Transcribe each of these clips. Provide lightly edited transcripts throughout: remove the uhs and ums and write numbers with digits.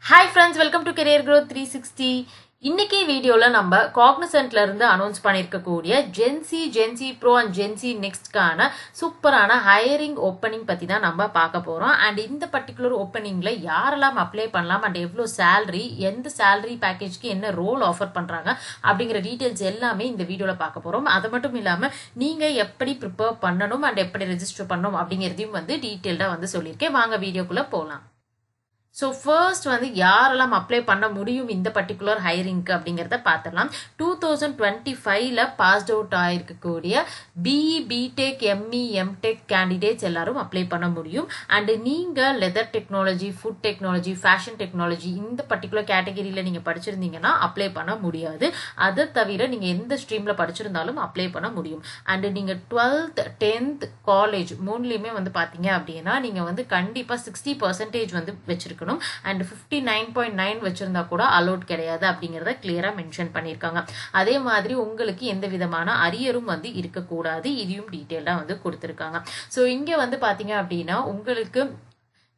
Hi friends, welcome to Career Growth 360. இன்னைக்கு வீடியோல நம்ம காக்னிசன்ட்ல இருந்து அனௌன்ஸ் பண்ணிருக்கக்கூடிய ஜென்சி ப்ரோ அண்ட் ஜென்சி நெக்ஸ்ட்கான சூப்பரான ஹையரிங் ஓப்பனிங் பத்தி தான் நம்ம பார்க்க போறோம். அண்ட் இந்த பர்டிகுலர் ஓப்பனிங்ல யாரெல்லாம் அப்ளை பண்ணலாம் அண்ட் எவ்வளவு சேலரி, எந்த சேலரி பேக்கேஜ்க்கு என்ன ரோல் ஆஃபர் பண்றாங்க அப்படிங்கிற டீடைல்ஸ் எல்லாமே இந்த வீடியோல பார்க்க போறோம். அது மட்டும் இல்லாம நீங்க எப்படி ப்ரிப்பேர் பண்ணணும் அண்ட் எப்படி ரெஜிஸ்டர் பண்ணணும் அப்படிங்கறதையும் டீடைல்டா சொல்லியிருக்கேன். வாங்க வீடியோக்குள்ள போலாம். ஸோ ஃபர்ஸ்ட் யாரெல்லாம் அப்ளை பண்ண முடியும் இந்த பர்டிகுலர் ஹையரிங்க்கு அப்படிங்கிறத பார்த்துடலாம். 2025ல பாஸ்ட் அவுட் ஆயிருக்கக்கூடிய BE, BTech, ME, MTech candidates எல்லாரும் அப்ளை பண்ண முடியும். அண்ட் நீங்க leather technology, food technology, fashion technology இந்த பர்டிகுலர் கேட்டகரியில நீங்க படிச்சிருந்தீங்கன்னா அப்ளை பண்ண முடியாது. அதை தவிர நீங்க எந்த ஸ்ட்ரீம்ல படிச்சிருந்தாலும் அப்ளை பண்ண முடியும். அண்ட் நீங்க 12th, 10th, காலேஜ் மூணுலயுமே பாத்தீங்க அப்படின்னா நீங்க கண்டிப்பா 60% வச்சிருக்கணும். அண்ட் 59.9 வச்சிருந்தா கூட அலோட் கிடையாது அப்படிங்கறத கிளியரா மென்ஷன் பண்ணிருக்காங்க. அதே மாதிரி உங்களுக்கு எந்த விதமான அரியரும் இருக்கக்கூடாது. இதையும் டீடைலா கொடுத்திருக்காங்க. சோ இங்க பாத்தீங்க அப்படின்னா உங்களுக்கு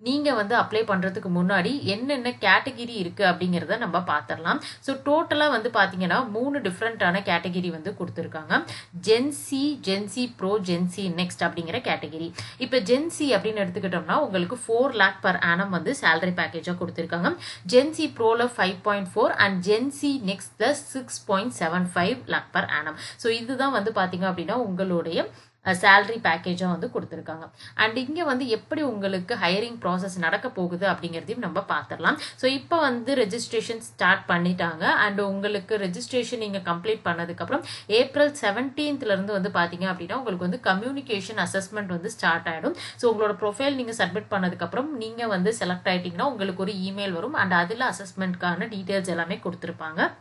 நீங்க அப்ளை பண்றதுக்கு முன்னாடி என்னென்ன கேட்டகிரி இருக்கு அப்படிங்கறத நம்ம பாத்திரலாம். சோ டோட்டலா பாத்தீங்கன்னா 3 டிஃபரெண்டான கேட்டகிரி கொடுத்திருக்காங்க. ஜென்சி ப்ரோ, ஜென்சி நெக்ஸ்ட் அப்படிங்கிற கேட்டகிரி. இப்ப ஜென்சி அப்படின்னு எடுத்துக்கிட்டோம்னா உங்களுக்கு 4 lakh per annum சேலரி பேக்கேஜா கொடுத்திருக்காங்க. ஜென்சி ப்ரோல 5.4 அண்ட் ஜென்சி நெக்ஸ்ட்ல 6.75 lakh per annum. சோ இதுதான் பாத்தீங்க அப்படின்னா உங்களுடைய சேலரி பேக்கேஜா கொடுத்திருக்காங்க. அண்ட் இங்க எப்படி உங்களுக்கு ஹையரிங் ப்ராசஸ் நடக்க போகுது அப்படிங்கறதையும் நம்ம பாத்திரலாம். சோ இப்ப ரெஜிஸ்ட்ரேஷன் ஸ்டார்ட் பண்ணிட்டாங்க. அண்ட் உங்களுக்கு ரெஜிஸ்ட்ரேஷன் நீங்க கம்ப்ளீட் பண்ணதுக்கு அப்புறம் ஏப்ரல் 17th இருந்து பாத்தீங்க அப்படின்னா உங்களுக்கு கம்யூனிகேஷன் அசஸ்மெண்ட் ஸ்டார்ட் ஆயிடும். சோ உங்களோட ப்ரொஃபைல் நீங்க சப்மிட் பண்ணதுக்கு அப்புறம் நீங்க செலக்ட் ஆயிட்டீங்கன்னா உங்களுக்கு ஒரு இமெயில் வரும். அண்ட் அதுல அசஸ்மெண்ட்கான டீடைல்ஸ் எல்லாமே கொடுத்திருப்பாங்க.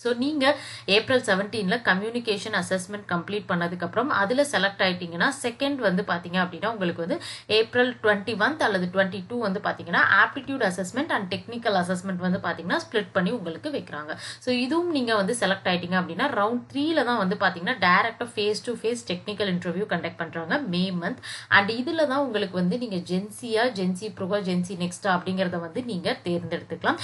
ஸோ நீங்கள் ஏப்ரல் 17ல கம்யூனிகேஷன் அசஸ்மெண்ட் கம்ப்ளீட் பண்ணதுக்கு அப்புறம் அதில் செலக்ட் ஆயிட்டீங்கன்னா செகண்ட் பார்த்தீங்க அப்படின்னா உங்களுக்கு ஏப்ரல் 21 அல்லது 22 பார்த்தீங்கன்னா aptitude assessment and technical assessment பார்த்தீங்கன்னா ஸ்பிளிட் பண்ணி உங்களுக்கு வைக்கிறாங்க. ஸோ இதுவும் நீங்கள் செலக்ட் ஆயிட்டீங்க அப்படின்னா ரவுண்ட் 3ல தான் பார்த்தீங்கன்னா டைரக்டா face to face technical interview conduct பண்றாங்க மே மந்த். அண்ட் இதுல தான் உங்களுக்கு நீங்க ஜென்சியா, ஜென்சி ப்ரோவா, ஜென்சி நெக்ஸ்டா அப்படிங்கறத நீங்க தேர்ந்தெடுத்துக்கலாம்.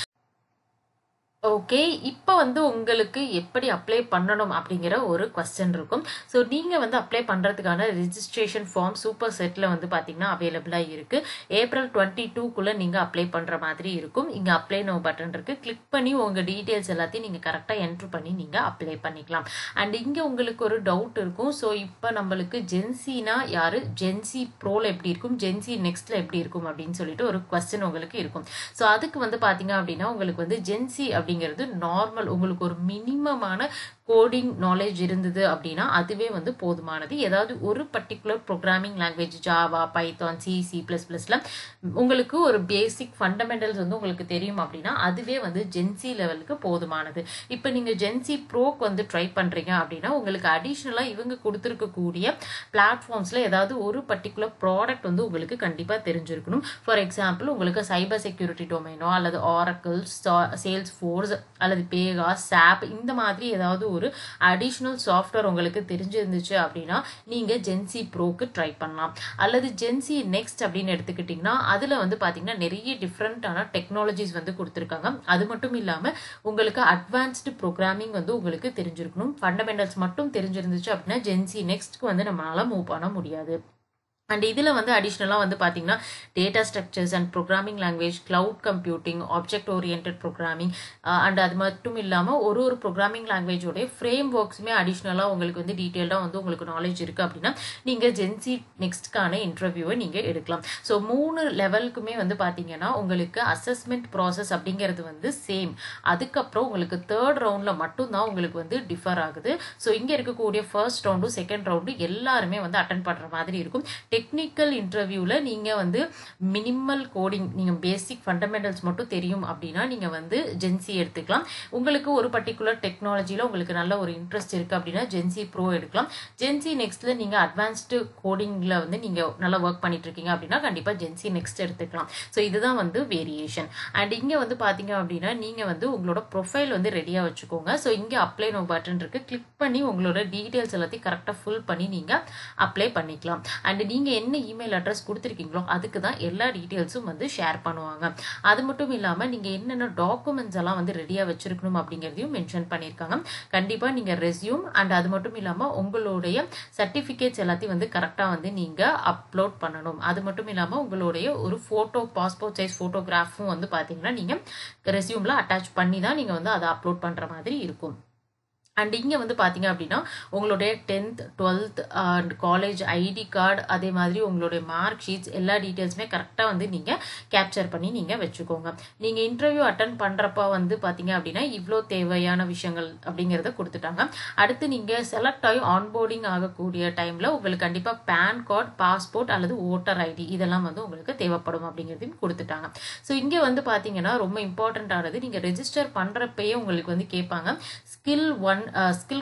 ஓகே, இப்போ உங்களுக்கு எப்படி அப்ளை பண்ணணும் அப்படிங்கிற ஒரு கொஸ்டின் இருக்கும். ஸோ நீங்க அப்ளை பண்றதுக்கான ரெஜிஸ்ட்ரேஷன் ஃபார்ம் சூப்பர் செட்ல பாத்தீங்கன்னா அவைலபிளா இருக்கு. ஏப்ரல் 22க்குள்ள நீங்க அப்ளை பண்ற மாதிரி இருக்கும். இங்க அப்ளை நோ பட்டன் இருக்கு. கிளிக் பண்ணி உங்க டீடைல்ஸ் எல்லாத்தையும் நீங்க கரெக்டா என்ட்ரு பண்ணி நீங்க அப்ளை பண்ணிக்கலாம். அண்ட் இங்க உங்களுக்கு ஒரு டவுட் இருக்கும். ஸோ இப்போ நம்மளுக்கு ஜென்சினா யாரு, ஜென்சி ப்ரோல எப்படி இருக்கும், ஜென்சி நெக்ஸ்ட்ல எப்படி இருக்கும் அப்படின்னு சொல்லிட்டு ஒரு கொஸ்டின் உங்களுக்கு இருக்கும். ஸோ அதுக்கு பாத்தீங்க அப்படின்னா உங்களுக்கு ஜென்சி அப்படிங்கிறது நார்மல், உங்களுக்கு ஒரு மினிமமான கோடிங் நாலேஜ் இருந்தது அப்படின்னா அதுவே போதுமானது. ஏதாவது ஒரு particular programming language, Java, Python, C++ல உங்களுக்கு ஒரு பேசிக் ஃபண்டமெண்டல்ஸ் உங்களுக்கு தெரியும் அப்படின்னா அதுவே ஜென்சி லெவலுக்கு போதுமானது. இப்போ நீங்க ஜென்சி ப்ரோக்கு ட்ரை பண்றீங்க அப்படின்னா உங்களுக்கு அடிஷனலா இவங்க கொடுத்துருக்கக்கூடிய பிளாட்ஃபார்ம்ஸ்ல ஏதாவது ஒரு பர்டிகுலர் ப்ராடக்ட் உங்களுக்கு கண்டிப்பா தெரிஞ்சிருக்கணும். ஃபார் எக்ஸாம்பிள் உங்களுக்கு சைபர் செக்யூரிட்டி டொமைனோ அல்லது ஆரக்கிள், சேல்ஸ் ஃபோர்ஸ் அல்லது பேகா, சாப் இந்த மாதிரி ஏதாவது ஒரு அடிஷனல் சாஃப்ட்வேர் உங்களுக்கு தெரிஞ்சிருந்துச்சு அப்படின்னா நீங்க ஜென்சி ப்ரோக்கு ட்ரை பண்ணலாம். அல்லது ஜென்சி நெக்ஸ்ட் அப்படின்னு எடுத்துக்கிட்டீங்கன்னா அதுல பாத்தீங்கன்னா நிறைய டிஃப்ரெண்டான டெக்னாலஜிஸ் கொடுத்திருக்காங்க. அது மட்டும் இல்லாம உங்களுக்கு அட்வான்ஸ்டு ப்ரோக்ராமிங் உங்களுக்கு தெரிஞ்சிருக்கணும். ஃபண்டமெண்டல்ஸ் மட்டும் தெரிஞ்சிருந்துச்சு அப்படின்னா ஜென்சி நெக்ஸ்ட்க்கு நம்மளால மூவ் பண்ண முடியாது. அண்ட் இதுல அடிஷனலா பாத்தீங்கன்னா data structures and programming language, cloud computing, object oriented programming and அது மட்டும் இல்லாம ஒரு ப்ரோக்ராமிங் லாங்குவேஜோட ஃப்ரேம் ஒர்க்ஸுமே அடிஷனலா உங்களுக்கு டீடைல்டா உங்களுக்கு நாலேஜ் இருக்கு அப்படின்னா நீங்க ஜென்சி நெக்ஸ்ட்கான இன்டர்வியூவை நீங்க எடுக்கலாம். ஸோ 3 லெவலுக்குமே பாத்தீங்கன்னா உங்களுக்கு அசஸ்மெண்ட் ப்ராசஸ் அப்படிங்கிறது சேம். அதுக்கப்புறம் உங்களுக்கு தேர்ட் ரவுண்ட்ல மட்டும் தான் உங்களுக்கு டிஃபர் ஆகுது. ஸோ இங்க இருக்கக்கூடிய ஃபர்ஸ்ட் ரவுண்டும் செகண்ட் ரவுண்டும் எல்லாருமே அட்டென்ட் பண்ற மாதிரி இருக்கும். டெக்னிக்கல் இன்டர்வியூல நீங்க மினிமல் கோடிங், நீங்க பேசிக் ஃபண்டமெண்டல்ஸ் மட்டும் தெரியும் அப்படின்னா நீங்க ஜென்சி எடுத்துக்கலாம். உங்களுக்கு ஒரு பர்டிகுலர் டெக்னாலஜில உங்களுக்கு நல்ல ஒரு இன்ட்ரெஸ்ட் இருக்கு அப்படின்னா ஜென்சி ப்ரோ எடுக்கலாம். ஜென்சி நெக்ஸ்ட்ல நீங்க அட்வான்ஸ்டு கோடிங்ல நீங்க நல்லா ஒர்க் பண்ணிட்டு இருக்கீங்க அப்படின்னா கண்டிப்பா ஜென்சி நெக்ஸ்ட் எடுத்துக்கலாம். ஸோ இதுதான் வேரியேஷன். அண்ட் இங்க பாத்தீங்க அப்படின்னா நீங்க உங்களோட ப்ரொஃபைல் ரெடியா வச்சுக்கோங்க. ஸோ இங்க அப்ளை நோ பட்டன் இருக்கு. கிளிக் பண்ணி உங்களோட டீடைல்ஸ் எல்லாத்தையும் கரெக்டா ஃபில் பண்ணி நீங்க அப்ளை பண்ணிக்கலாம். அண்ட் நீங்க நீங்கள் என்ன இமெயில் அட்ரஸ் கொடுத்துருக்கீங்களோ அதுக்கு தான் எல்லா டீட்டெயில்ஸும் வந்து ஷேர் பண்ணுவாங்க. அது மட்டும் இல்லாமல் நீங்கள் என்னென்ன டாக்குமெண்ட்ஸ் எல்லாம் வந்து ரெடியாக வச்சுருக்கணும் அப்படிங்கிறதையும் மென்ஷன் பண்ணியிருக்காங்க. கண்டிப்பாக நீங்கள் ரெஸ்யூம் அண்ட் அது மட்டும் இல்லாமல் உங்களுடைய சர்டிஃபிகேட்ஸ் எல்லாத்தையும் வந்து கரெக்டாக வந்து நீங்கள் அப்லோட் பண்ணணும். அது மட்டும் இல்லாமல் உங்களுடைய ஒரு ஃபோட்டோ பாஸ்போர்ட் சைஸ் ஃபோட்டோகிராஃபும் வந்து பார்த்தீங்கன்னா நீங்கள் ரெஸ்யூமில் அட்டாச் பண்ணி தான் நீங்கள் வந்து அதை அப்லோட் பண்ணுற மாதிரி இருக்கும். அண்ட் இங்கே வந்து பார்த்தீங்க அப்படின்னா உங்களுடைய 10th 12th and college ID card, அதே மாதிரி உங்களுடைய மார்க் ஷீட்ஸ் எல்லா டீட்டெயில்ஸுமே கரெக்டாக வந்து நீங்கள் கேப்சர் பண்ணி நீங்கள் வச்சுக்கோங்க. நீங்கள் இன்டர்வியூ அட்டன் பண்ணுறப்ப வந்து பார்த்தீங்க அப்படின்னா இவ்வளோ தேவையான விஷயங்கள் அப்படிங்கிறத கொடுத்துட்டாங்க. அடுத்து நீங்கள் செலக்ட் ஆகி ஆன்போர்டிங் ஆகக்கூடிய டைமில் உங்களுக்கு கண்டிப்பாக பேன் கார்டு, பாஸ்போர்ட் அல்லது ஓட்டர் ஐடி இதெல்லாம் வந்து உங்களுக்கு தேவைப்படும் அப்படிங்கிறதையும் கொடுத்துட்டாங்க. ஸோ இங்கே வந்து பார்த்தீங்கன்னா ரொம்ப இம்பார்ட்டண்ட்டானது, நீங்கள் ரெஜிஸ்டர் பண்ணுறப்பயே உங்களுக்கு வந்து கேட்பாங்க skill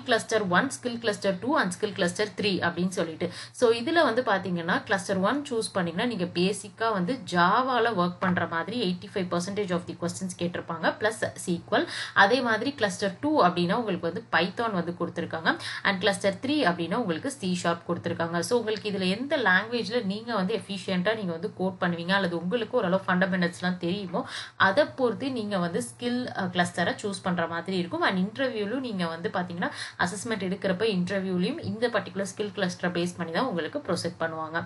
cluster 1, skill cluster 2 and skill cluster 3 அப்படின்னு சொல்லிட்டு. ஸோ இதில் வந்து பார்த்தீங்கன்னா கிளஸ்டர் 1 சூஸ் பண்ணிங்கன்னா நீங்கள் பேசிக்காக வந்து ஜாவாவில் ஒர்க் பண்ணுற மாதிரி 85% ஆஃப் தி கொஸ்டின்ஸ் கேட்டிருப்பாங்க ப்ளஸ் சீக்வல். அதே மாதிரி கிளஸ்டர் 2 அப்படின்னா உங்களுக்கு வந்து பைத்தான் வந்து கொடுத்துருக்காங்க. அண்ட் கிளஸ்டர் 3 அப்படின்னா உங்களுக்கு C# கொடுத்துருக்காங்க. ஸோ உங்களுக்கு இதில் எந்த லாங்குவேஜில் நீங்கள் வந்து எஃபிஷியண்ட்டாக நீங்கள் வந்து கோட் பண்ணுவீங்க அல்லது உங்களுக்கு ஓரளவு ஃபண்டமெண்டல்ஸ்லாம் தெரியுமோ அதை பொறுத்து நீங்கள் வந்து ஸ்கில் கிளஸ்டரை சூஸ் பண்ணுற மாதிரி இருக்கும். அண்ட் இன்டர்வியூலும் நீங்கள் வந்து பார்த்தீங்கன்னா அசஸ்மெண்ட் எடுக்கிறப்ப இன்டர்வியூலையும் இந்த பர்டிகுலர் ஸ்கில் கிளஸ்டரை பேஸ் பண்ணி தான் உங்களுக்கு ப்ரொசீட் பண்ணுவாங்க.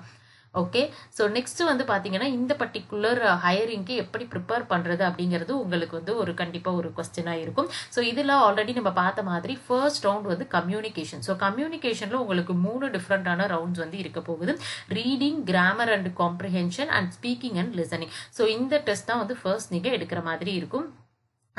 ஓகே, ஸோ நெக்ஸ்ட் வந்து பார்த்தீங்கன்னா இந்த பர்டிகுலர் ஹையரிங்க்கு எப்படி ப்ரிப்பேர் பண்ணுறது அப்படிங்கிறது உங்களுக்கு வந்து ஒரு கண்டிப்பாக ஒரு கொஸ்டினாக இருக்கும். ஸோ இதில் ஆல்ரெடி நம்ம பார்த்த மாதிரி ஃபர்ஸ்ட் ரவுண்ட் வந்து கம்யூனிகேஷன். ஸோ கம்யூனிகேஷனில் உங்களுக்கு 3 டிஃப்ரெண்டான ரவுண்ட்ஸ் வந்து இருக்க போகுது. Reading, grammar and comprehension and speaking and listening. So இந்த டெஸ்ட் தான் வந்து ஃபர்ஸ்ட் நீங்கள் எடுக்கிற மாதிரி இருக்கும்.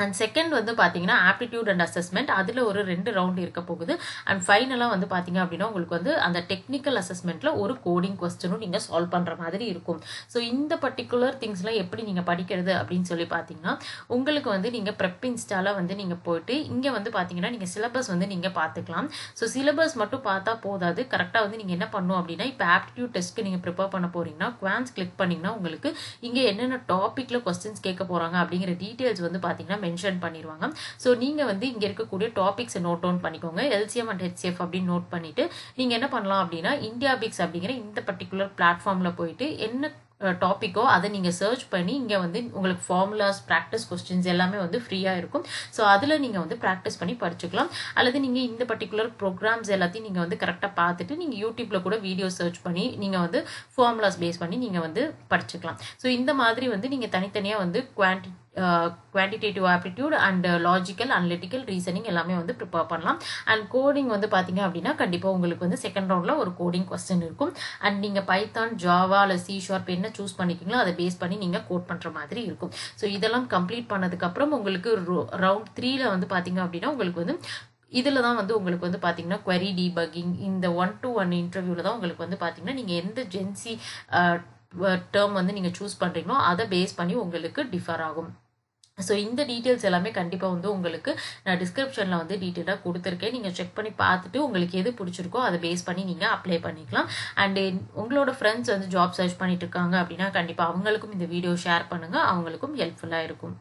அண்ட் செகண்ட் வந்து பார்த்தீங்கன்னா ஆப்டிடியூட் அண்ட் அசஸ்மெண்ட், அதில் ஒரு 2 ரவுண்ட் இருக்க போகுது. அண்ட் ஃபைனலாக வந்து பார்த்தீங்க அப்படின்னா உங்களுக்கு வந்து அந்த டெக்னிக்கல் அசஸ்மெண்ட்டில் ஒரு கோடிங் கொஸ்டினும் நீங்கள் சால்வ் பண்ணுற மாதிரி இருக்கும். ஸோ இந்த பர்டிகுலர் திங்ஸ்லாம் எப்படி நீங்கள் படிக்கிறது அப்படின்னு சொல்லி பார்த்தீங்கன்னா உங்களுக்கு வந்து நீங்கள் ப்ரெப் இன்ஸ்டாவில் வந்து நீங்கள் போயிட்டு இங்கே வந்து பார்த்தீங்கன்னா நீங்கள் சிலபஸ் வந்து நீங்கள் பார்த்துக்கலாம். ஸோ சிலபஸ் மட்டும் பார்த்தா போதாது, கரெக்டாக வந்து நீங்கள் என்ன பண்ணணும் அப்படின்னா இப்போ ஆப்டிடியூட் டெஸ்ட்க்கு நீங்கள் ப்ரிப்பேர் பண்ண போகிறீங்கன்னா குவான்ஸ் கிளிக் பண்ணிங்கன்னா உங்களுக்கு இங்கே என்னென்ன டாப்பிக்கில் கொஸ்டின்ஸ் கேட்க போகிறாங்க அப்படிங்கிற டீட்டெயில்ஸ் வந்து பார்த்தீங்கன்னா மென்ஷன் பண்ணிடுவாங்க. ஸோ நீங்கள் வந்து இங்கே இருக்கக்கூடிய டாபிக்ஸை நோட் டவுன் பண்ணிக்கோங்க. LCM அண்ட் HCF அப்படின்னு நோட் பண்ணிட்டு நீங்கள் என்ன பண்ணலாம் அப்படின்னா இந்தியா பிக்ஸ் அப்படிங்கிற இந்த பர்டிகுலர் பிளாட்ஃபார்மில் போயிட்டு என்ன டாப்பிக்கோ அதை நீங்கள் சர்ச் பண்ணி இங்கே வந்து உங்களுக்கு ஃபார்முலாஸ், ப்ராக்டிஸ் கொஸ்டின்ஸ் எல்லாமே வந்து ஃப்ரீயாக இருக்கும். ஸோ அதில் நீங்கள் வந்து ப்ராக்டிஸ் பண்ணி படிச்சுக்கலாம். அல்லது நீங்கள் இந்த பர்டிகுலர் ப்ரோக்ராம்ஸ் எல்லாத்தையும் நீங்கள் வந்து கரெக்டாக பார்த்துட்டு நீங்கள் யூடியூப்பில் கூட வீடியோ சர்ச் பண்ணி நீங்கள் வந்து ஃபார்முலாஸ் பேஸ் பண்ணி நீங்கள் வந்து படிச்சுக்கலாம். ஸோ இந்த மாதிரி வந்து நீங்கள் தனித்தனியாக வந்து quantitative aptitude and logical, analytical, reasoning எல்லாமே வந்து ப்ரிப்பேர் பண்ணலாம். அண்ட் கோடிங் வந்து பார்த்தீங்க அப்படின்னா கண்டிப்பாக உங்களுக்கு வந்து செகண்ட் ரவுண்டில் ஒரு கோடிங் கொஸ்டின் இருக்கும். அண்ட் நீங்கள் பைத்தான், ஜாவா இல்லை C# என்ன சூஸ் பண்ணிக்கிங்களோ அதை பேஸ் பண்ணி நீங்கள் கோட் பண்ணுற மாதிரி இருக்கும். ஸோ இதெல்லாம் கம்ப்ளீட் பண்ணதுக்கப்புறம் உங்களுக்கு ரவுண்ட் 3ல வந்து பார்த்தீங்க அப்படின்னா உங்களுக்கு வந்து இதில் தான் வந்து உங்களுக்கு வந்து பார்த்தீங்கன்னா query debugging இந்த 1-to-1 இன்டர்வியூவில் தான் உங்களுக்கு வந்து பார்த்தீங்கன்னா நீங்கள் எந்த ஜென்சி டேர்ம் வந்து நீங்கள் சூஸ் பண்ணுறீங்களோ அதை பேஸ் பண்ணி உங்களுக்கு டிஃபர் ஆகும். ஸோ இந்த டீட்டெயில்ஸ் எல்லாமே கண்டிப்பாக வந்து உங்களுக்கு நான் டிஸ்கிரிப்ஷனில் வந்து டீட்டெயிலாக கொடுத்துருக்கேன். நீங்கள் செக் பண்ணி பார்த்துட்டு உங்களுக்கு எது பிடிச்சிருக்கோ அதை பேஸ் பண்ணி நீங்கள் அப்ளை பண்ணிக்கலாம். அண்டு உங்களோட ஃப்ரெண்ட்ஸ் வந்து ஜாப் சர்ச் பண்ணிட்டு இருக்காங்க அப்படின்னா கண்டிப்பாக அவங்களுக்கும் இந்த வீடியோ ஷேர் பண்ணுங்கள், அவங்களுக்கும் ஹெல்ப்ஃபுல்லாக இருக்கும்.